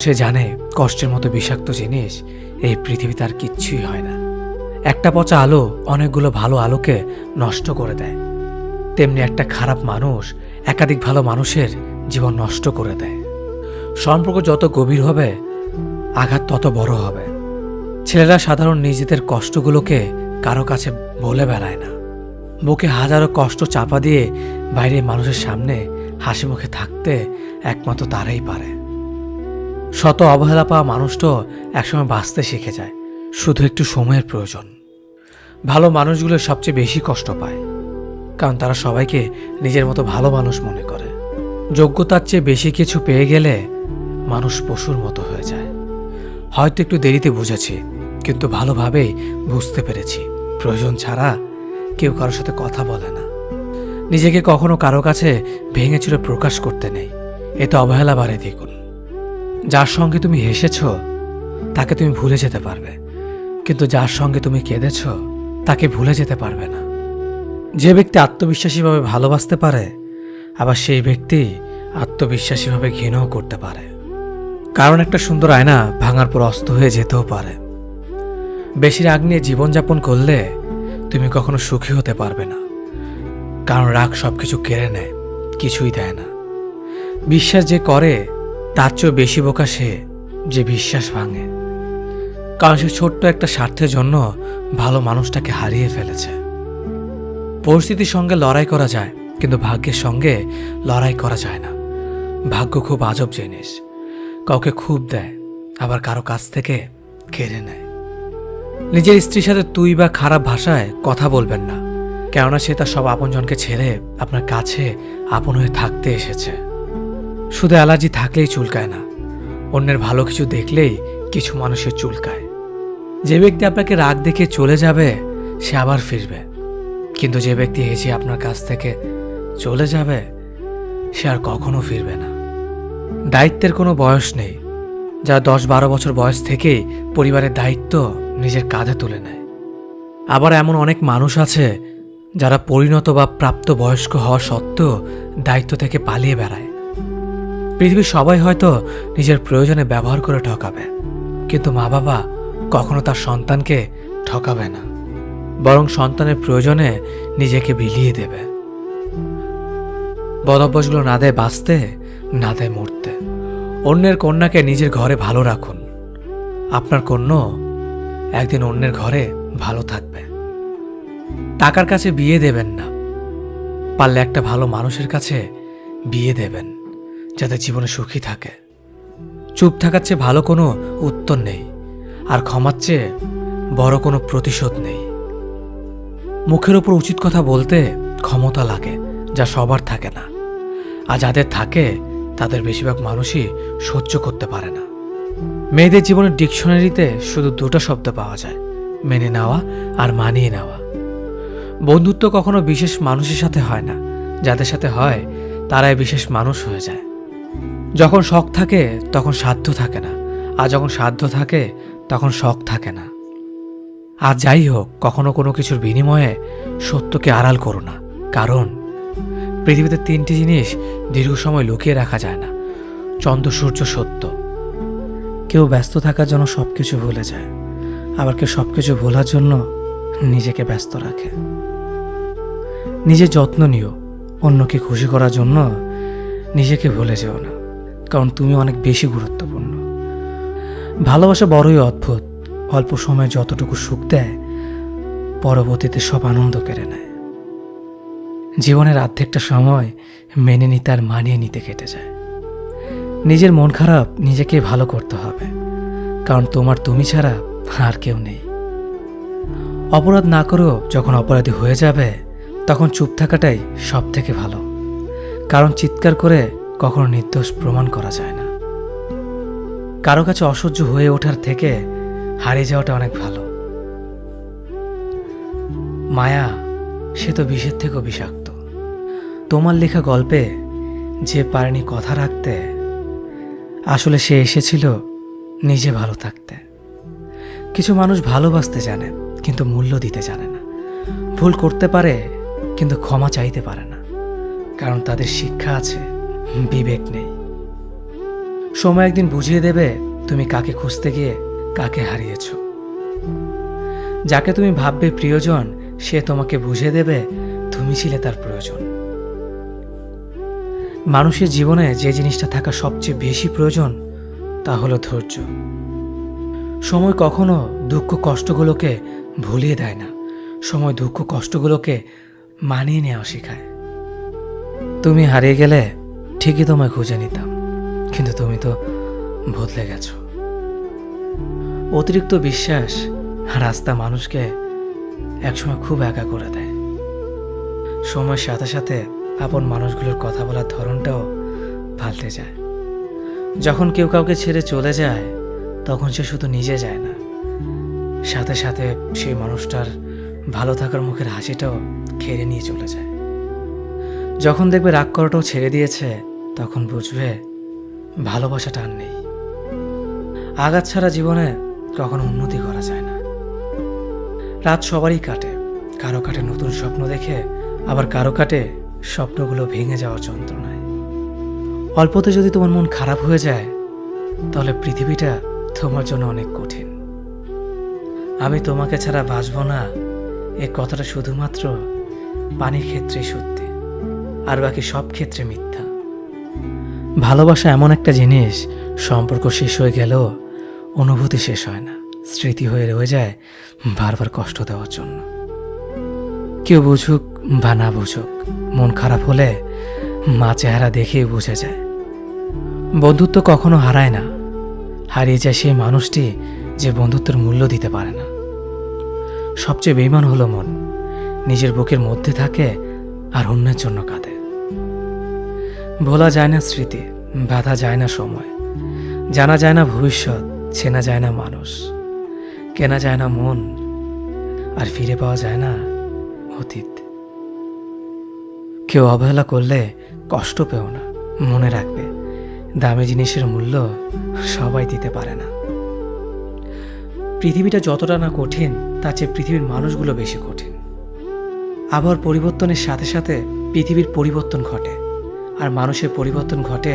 সে জানে কষ্টের মতো বিষাক্ত জিনিস এই পৃথিবীতে আর কিচ্ছুই হয় না। একটা পচা আলো অনেকগুলো ভালো আলোকে নষ্ট করে দেয়, তেমনি একটা খারাপ মানুষ একাধিক ভালো মানুষের জীবন নষ্ট করে দেয়। সম্পর্ক যত গভীর হবে, আঘাত তত বড় হবে। ছেলেরা সাধারণ নিজেদের কষ্টগুলোকে কারো কাছে বলে বেড়ায় না। বুকে হাজারো কষ্ট চাপা দিয়ে বাইরে মানুষের সামনে হাসি মুখে থাকতে একমাত্র তারাই পারে। শত অবহেলা পাওয়া মানুষটাও একসময় বাঁচতে শিখে যায়, শুধু একটু সময়ের প্রয়োজন। ভালো মানুষগুলো সবচেয়ে বেশি কষ্ট পায়, কারণ তারা সবাইকে নিজের মতো ভালো মানুষ মনে করে। যোগ্যতার চেয়ে বেশি কিছু পেয়ে গেলে মানুষ পশুর মতো হয়ে যায়। হয়তো একটু দেরিতে বুঝেছি, কিন্তু ভালোভাবেই বুঝতে পেরেছি প্রয়োজন ছাড়া কেউ কারোর সাথে কথা বলে না। নিজেকে কখনো কারো কাছে ভেঙে চুরে প্রকাশ করতে নেই, এতে অবহেলা বাড়ে দ্বিগুণ। যার সঙ্গে তুমি হেসেছ তাকে তুমি ভুলে যেতে পারবে, কিন্তু যার সঙ্গে তুমি কেঁদেছ তাকে ভুলে যেতে পারবে না। যে ব্যক্তি আত্মবিশ্বাসীভাবে ভালোবাসতে পারে, আবার সেই ব্যক্তি আত্মবিশ্বাসীভাবে ঘৃণাও করতে পারে। কারণ একটা সুন্দর আয়না ভাঙার পর অস্ত হয়ে যেতেও পারে। বেশি রাগ নিয়ে জীবনযাপন করলে তুমি কখনো সুখী হতে পারবে না, কারণ রাগ সবকিছু কেড়ে নেয়, কিছুই দেয় না। বিশ্বাস যে করে তার চেয়েও বেশি বোকা সে যে বিশ্বাস ভাঙে, কারণ সে ছোট্ট একটা স্বার্থের জন্য ভালো মানুষটাকে হারিয়ে ফেলেছে। পরিস্থিতির সঙ্গে লড়াই করা যায়, কিন্তু ভাগ্যের সঙ্গে লড়াই করা যায় না। ভাগ্য খুব আজব জিনিস, কাউকে খুব দেয়, আবার কারো কাছ থেকে কেড়ে নেয়। নিজের স্ত্রীর সাথে তুই বা খারাপ ভাষায় কথা বলবেন না, কেননা সে তার সব আপনজনকে ছেড়ে আপনার কাছে আপন হয়ে থাকতে এসেছে। শুধু অ্যালার্জি থাকলেই চুলকায় না, অন্যের ভালো কিছু দেখলেই কিছু মানুষের চুলকায়। যে ব্যক্তি আপনাকে রাগ দেখে চলে যাবে সে আবার ফিরবে, কিন্তু যে ব্যক্তি হেসে আপনার কাছ থেকে চলে যাবে সে আর কখনো ফিরবে না। দায়িত্বের কোনো বয়স নেই, যারা 10-12 বছর বয়স থেকেই পরিবারের দায়িত্ব নিজের কাঁধে তুলে নেয়। আবার এমন অনেক মানুষ আছে যারা পরিণত বা প্রাপ্ত বয়স্ক হওয়া সত্ত্বেও দায়িত্ব থেকে পালিয়ে বেড়ায়। পৃথিবীর সবাই হয়তো নিজের প্রয়োজনে ব্যবহার করে ঠকাবে, কিন্তু মা বাবা কখনো তার সন্তানকে ঠকাবে না, বরং সন্তানের প্রয়োজনে নিজেকে বিলিয়ে দেবে। বদভ্যাসগুলো না দেয় বাঁচতে, না দেয় মরতে। অন্যের কন্যাকে নিজের ঘরে ভালো রাখুন, আপনার কন্যা একদিন অন্যের ঘরে ভালো থাকবে। টাকার কাছে বিয়ে দেবেন না, পারলে একটা ভালো মানুষের কাছে বিয়ে দেবেন, যাতে জীবনে সুখী থাকে। চুপ থাকার চেয়ে ভালো কোনো উত্তর নেই, আর ক্ষমার চেয়ে বড় কোনো প্রতিশোধ নেই। মুখের ওপর উচিত কথা বলতে ক্ষমতা লাগে, যা সবার থাকে না, আর যাদের থাকে তাদের বেশিরভাগ মানুষই সহ্য করতে পারে না। মেয়েদের জীবনের ডিকশনারিতে শুধু দুটো শব্দ পাওয়া যায়, মেনে নেওয়া আর মানিয়ে নেওয়া। বন্ধুত্ব কখনো বিশেষ মানুষের সাথে হয় না, যাদের সাথে হয় তারাই বিশেষ মানুষ হয়ে যায়। যখন শখ থাকে তখন সাধ্য থাকে না, আর যখন সাধ্য থাকে তখন শখ থাকে না। আর যাই হোক, কখনো কোনো কিছুর বিনিময়ে সত্যকে আড়াল করো না, কারণ পৃথিবীতে 3টি জিনিস দীর্ঘ সময় লুকিয়ে রাখা যায় না: চন্দ্র, সূর্য, সত্য। কেউ ব্যস্ত থাকার জন্য সবকিছু ভুলে যায়, আবার কেউ সবকিছু ভোলার জন্য নিজেকে ব্যস্ত রাখে। নিজের যত্ন নিও, অন্যকে খুশি করার জন্য নিজেকে ভুলে যেও না, কারণ তুমি অনেক বেশি গুরুত্বপূর্ণ। ভালোবাসা বড়ই অদ্ভুত, অল্প সময়ে যতটুকু সুখ দেয় পরবর্তীতে সব আনন্দ কেড়ে নেয়। জীবনের অর্ধেকটা সময় মেনে নিতে আর মানিয়ে নিতে কেটে যায়। নিজের মন খারাপ নিজেকে ভালো করতে হবে, কারণ তোমার তুমি ছাড়া আর কেউ নেই। অপরাধ না করেও যখন অপরাধী হয়ে যাবে তখন চুপ থাকাটাই সব থেকে ভালো, কারণ চিৎকার করে কখনো নির্দোষ প্রমাণ করা যায় না। কারো কাছে অসহ্য হয়ে ওঠার থেকে হারিয়ে যাওয়াটা অনেক ভালো। মায়া সে তো বিষের থেকেও বিষাক্ত। তোমার লেখা গল্পে যে পারেনি কথা রাখতে, আসলে সে এসেছিল নিজে ভালো থাকতে। কিছু মানুষ ভালোবাসতে জানে কিন্তু মূল্য দিতে জানে না। ভুল করতে পারে কিন্তু ক্ষমা চাইতে পারে না, কারণ তাদের শিক্ষা আছে, বিবেক নেই। সময় একদিন বুঝিয়ে দেবে তুমি কাকে খুঁজতে গিয়ে কাকে হারিয়েছ। যাকে তুমি ভাববে প্রিয়জন, সে তোমাকে বুঝিয়ে দেবে তুমি ছিলে তার প্রয়োজন। মানুষের জীবনে যে জিনিসটা থাকা সবচেয়ে বেশি প্রয়োজন তা হলো ধৈর্য। সময় কখনো দুঃখ কষ্টগুলোকে ভুলিয়ে দেয় না, সময় দুঃখ কষ্টগুলোকে মানিয়ে নেওয়া শেখায়। তুমি হারিয়ে গেলে ঠিকই তোমায় খুঁজে নিতাম, কিন্তু তুমি তো বদলে গেছো। অতিরিক্ত বিশ্বাস রাস্তা মানুষকে একসময় খুব একা করে দেয়। সময়ের সাথে সাথে আপন মানুষগুলোর কথা বলার ধরনটাও পাল্টে যায়। যখন কেউ কাউকে ছেড়ে চলে যায়, তখন সে শুধু নিজে যায় না, সাথে সাথে সেই মানুষটার ভালো থাকার মুখের হাসিটাও কেড়ে নিয়ে চলে যায়। যখন দেখবে রাগ করাটাও ছেড়ে দিয়েছে, তখন বুঝবে ভালোবাসাটা আর নেই। আঘাত ছাড়া জীবনে কখনো উন্নতি করা যায় না। রাত সবারই কাটে, কারো কাটে নতুন স্বপ্ন দেখে, আবার কারো কাটে স্বপ্নগুলো ভেঙে যাওয়ার যন্ত্রণায়। অল্পতে যদি তোমার মন খারাপ হয়ে যায়, তাহলে পৃথিবীটা তোমার জন্য অনেক কঠিন। আমি তোমাকে ছাড়া বাঁচব না, এ কথাটা শুধুমাত্র পানির ক্ষেত্রেই সত্যি, আর বাকি সব ক্ষেত্রে মিথ্যা। ভালোবাসা এমন একটা জিনিস, সম্পর্ক শেষ হয়ে গেলেও অনুভূতি শেষ হয় না, স্মৃতি হয়ে রয়ে যায় বারবার কষ্ট দেওয়ার জন্য। কেউ বুঝুক বা না বুঝুক, মন খারাপ হলে মা চেহারা দেখেই বুঝে যায়। বন্ধুত্ব কখনো হারায় না, হারিয়ে যায় সেই মানুষটি যে বন্ধুত্বের মূল্য দিতে পারে না। সবচেয়ে বেঈমান হলো মন, নিজের বুকের মধ্যে থাকে আর অন্যের জন্য কাঁদে। ভোলা যায় না স্মৃতি, বাধা যায় না সময়, জানা যায় না ভবিষ্যৎ, চেনা যায় না মানুষ, কেনা যায় না মন, আর ফিরে পাওয়া যায় না অতীত। কেউ অবহেলা করলে কষ্ট পেও না, মনে রাখবে দামি জিনিসের মূল্য সবাই দিতে পারে না। পৃথিবীটা যতটা না কঠিন, তার চেয়ে পৃথিবীর মানুষগুলো বেশি কঠিন। আবহাওয়ার পরিবর্তনের সাথে সাথে পৃথিবীর পরিবর্তন ঘটে, আর মানুষের পরিবর্তন ঘটে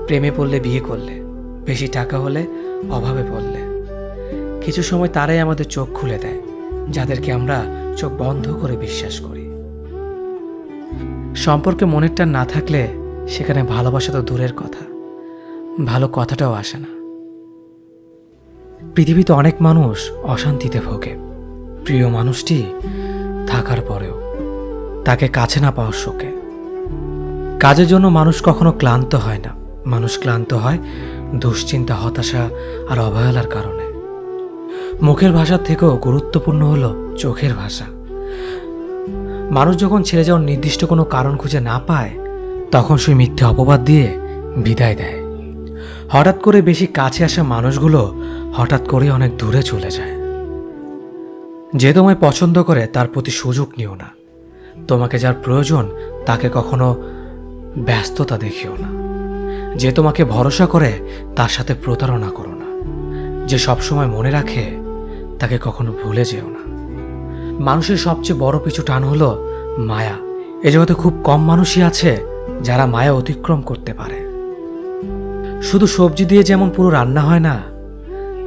প্রেমে পড়লে, বিয়ে করলে, বেশি টাকা হলে, অভাবে পড়লে। কিছু সময় তারাই আমাদের চোখ খুলে দেয়, যাদেরকে আমরা চোখ বন্ধ করে বিশ্বাস করি। সম্পর্কে মনের টান না থাকলে সেখানে ভালোবাসা তো দূরের কথা, ভালো কথাটাও আসে না। পৃথিবীতে অনেক মানুষ অশান্তিতে ভোগে, প্রিয় মানুষটি থাকার পরেও তাকে কাছে না পাওয়ার শোকে। কাজের জন্য মানুষ কখনো ক্লান্ত হয় না, মানুষ ক্লান্ত হয় দুশ্চিন্তা, হতাশা আর অবহেলার কারণে। মুখের ভাষার থেকেও গুরুত্বপূর্ণ হলো চোখের ভাষা। মানুষ যখন ছেড়ে যাওয়ার নির্দিষ্ট কোনো কারণ খুঁজে না পায়, তখন সেই মিথ্যে অপবাদ দিয়ে বিদায় দেয়। হঠাৎ করে বেশি কাছে আসা মানুষগুলো হঠাৎ করে অনেক দূরে চলে যায়। যে তোমায় পছন্দ করে তার প্রতি সুযোগ নিও না, তোমাকে যার প্রয়োজন তাকে কখনো ব্যস্ততা দেখিও না। যে তোমাকে ভরসা করে তার সাথে প্রতারণা করো না। যে সবসময় মনে রাখে তাকে কখনো ভুলে যেও না। মানুষের সবচেয়ে বড় পিছু টান হলো মায়া। এ জগতে খুব কম মানুষই আছে যারা মায়া অতিক্রম করতে পারে। শুধু সবজি দিয়ে যেমন পুরো রান্না হয় না,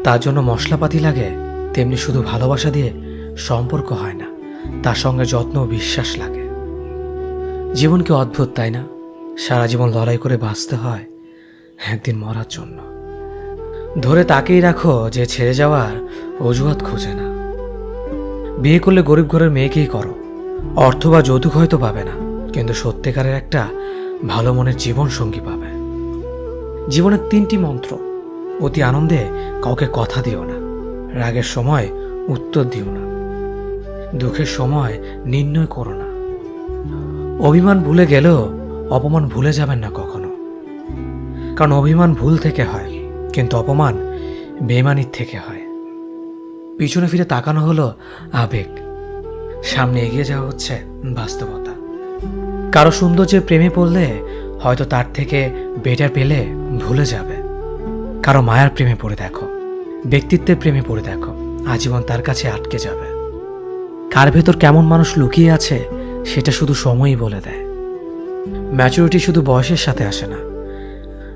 তার জন্য মশলাপাতি লাগে, তেমনি শুধু ভালোবাসা দিয়ে সম্পর্ক হয় না, তার সঙ্গে যত্ন ও বিশ্বাস লাগে। জীবন কি অদ্ভুত, তাই না? সারা জীবন লড়াই করে বাঁচতে হয় একদিন মরার জন্য। ধরে তাকেই রাখো যে ছেড়ে যাওয়ার অজুহাত খোঁজে না। বিয়ে করলে গরিব ঘরের মেয়েকেই করো, অর্থ বা যৌতুক হয়তো পাবে না, কিন্তু সত্যিকারের একটা ভালো মনের জীবন সঙ্গী পাবে। জীবনের 3টি মন্ত্র: অতি আনন্দে কাউকে কথা দিও না, রাগের সময় উত্তর দিও না, দুঃখের সময় নির্ণয় করো না। অভিমান ভুলে গেলেও অপমান ভুলে যাবেন না কখনো, কারণ অভিমান ভুল থেকে হয়, কিন্তু অপমান বেইমানির থেকে হয়। পিছনে ফিরে তাকানো হলো আবেগ, সামনে এগিয়ে যাওয়া হচ্ছে বাস্তবতা। কারো সৌন্দর্যের প্রেমে পড়লে হয়তো তার থেকে বেটার পেলে ভুলে যাবে। কারো মায়ার প্রেমে পড়ে দেখো, ব্যক্তিত্বের প্রেমে পড়ে দেখো, আজীবন তার কাছে আটকে যাবে। কার ভেতর কেমন মানুষ লুকিয়ে আছে সেটা শুধু সময়ই বলে দেয়। ম্যাচুরিটি শুধু বয়সের সাথে আসে না,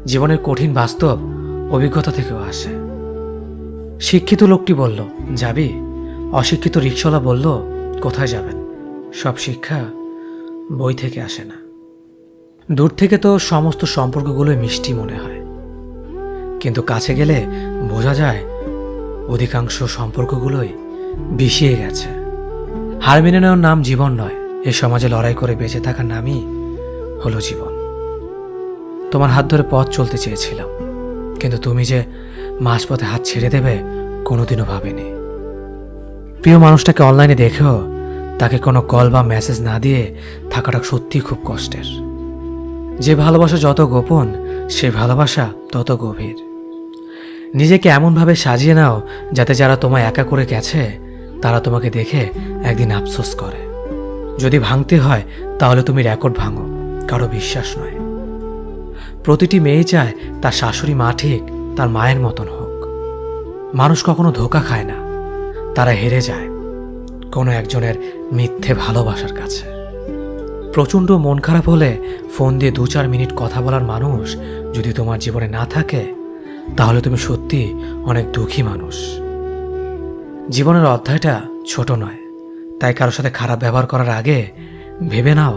জীবনের কঠিন বাস্তব অভিজ্ঞতা থেকেও আসে। শিক্ষিত লোকটি বলল, যাবি? অশিক্ষিত রিকশাওয়ালা বলল, কোথায় যাবেন? সব শিক্ষা বই থেকে আসে না। দূর থেকে তো সমস্ত সম্পর্কগুলোই মিষ্টি মনে হয়, কিন্তু কাছে গেলে বোঝা যায় অধিকাংশ সম্পর্কগুলোই বিষিয়ে গেছে। হার মেনে নেওয়ার নাম জীবন নয়, এ সমাজে লড়াই করে বেঁচে থাকার নামই হলো জীবন। তোমার হাত ধরে পথ চলতে চেয়েছিলাম, কিন্তু তুমি যে মাঝপথে হাত ছেড়ে দেবে কোনোদিনও ভাবিনি। প্রিয় মানুষটাকে অনলাইনে দেখেও তাকে কোনো কল বা মেসেজ না দিয়ে থাকাটা সত্যিই খুব কষ্টের। যে ভালোবাসা যত গোপন, সে ভালোবাসা তত গভীর। নিজেকে এমনভাবে সাজিয়ে নাও যাতে যারা তোমায় একা করে গেছে তারা তোমাকে দেখে একদিন আফসোস করে। যদি ভাঙতে হয় তাহলে তুমি রেকর্ড ভাঙো, কারো বিশ্বাস নয়। প্রতিটি মেয়ে চায় তার শাশুড়ি মা ঠিক তার মায়ের মতন হোক। মানুষ কখনো ধোঁকা খায় না, তারা হেরে যায় কোনো একজনের মিথ্যে ভালোবাসার কাছে। প্রচণ্ড মন খারাপ হলে ফোন দিয়ে 2-4 মিনিট কথা বলার মানুষ যদি তোমার জীবনে না থাকে, তাহলে তুমি সত্যি অনেক দুঃখী মানুষ। জীবনের অধ্যায়টা ছোট নয়, তাই কারোর সাথে খারাপ ব্যবহার করার আগে ভেবে নাও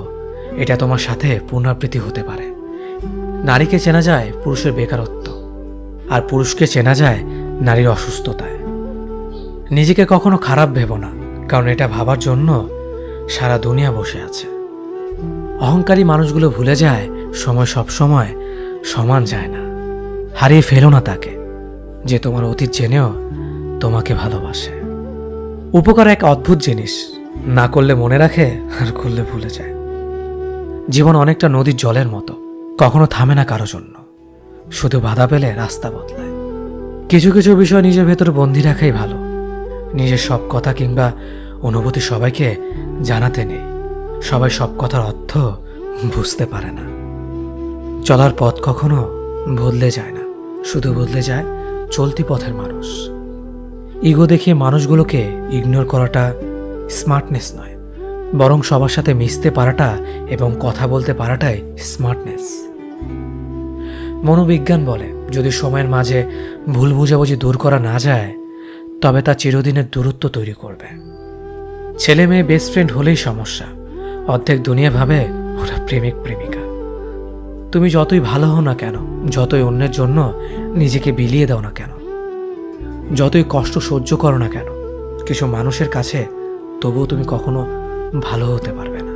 এটা তোমার সাথে পুনরাবৃত্তি হতে পারে। নারীকে চেনা যায় পুরুষের বেকারত্ব, আর পুরুষকে চেনা যায় নারীর অসুস্থতায়। নিজেকে কখনো খারাপ ভেবো না, কারণ এটা ভাবার জন্য সারা দুনিয়া বসে আছে। অহংকারী মানুষগুলো ভুলে যায় সময় সব সময় সমান যায় না। হারিয়ে ফেলো না তাকে যে তোমার অতীত জেনেও তোমাকে ভালোবাসে। উপকার এক অদ্ভুত জিনিস, না করলে মনে রাখে আর করলে ভুলে যায়। জীবন অনেকটা নদীর জলের মতো, কখনো থামে না কারো জন্য, শুধু বাধা পেলে রাস্তা বদলায়। কিছু কিছু বিষয় নিজের ভেতর বন্দি রাখাই ভালো। নিজের সব কথা কিংবা অনুভূতি সবাইকে জানাতে নেই। সবাই সব কথার অর্থ বুঝতে পারে না। চলার পথ কখনো বদলে যায় না, শুধু বদলে যায় চলতি পথের মানুষ। ইগো দেখিয়ে মানুষগুলোকে ইগনোর করাটা স্মার্টনেস নয়, বরং সবার সাথে মিশতে পারাটা এবং কথা বলতে পারাটাই স্মার্টনেস। মনোবিজ্ঞান বলে যদি সময়ের মাঝে ভুল বুঝাবুঝি দূর করা না যায়, তবে তা চিরদিনের দূরত্ব তৈরি করবে। ছেলে মেয়ে বেস্ট ফ্রেন্ড হলেই সমস্যা, অর্ধেক দুনিয়া ভাবে ওরা প্রেমিক প্রেমিকা। তুমি যতই ভালো হও না কেন, যতই অন্যের জন্য নিজেকে বিলিয়ে দাও না কেন, যতই কষ্ট সহ্য করো না কেন, কিছু মানুষের কাছে তবুও তুমি কখনো ভালো হতে পারবে না।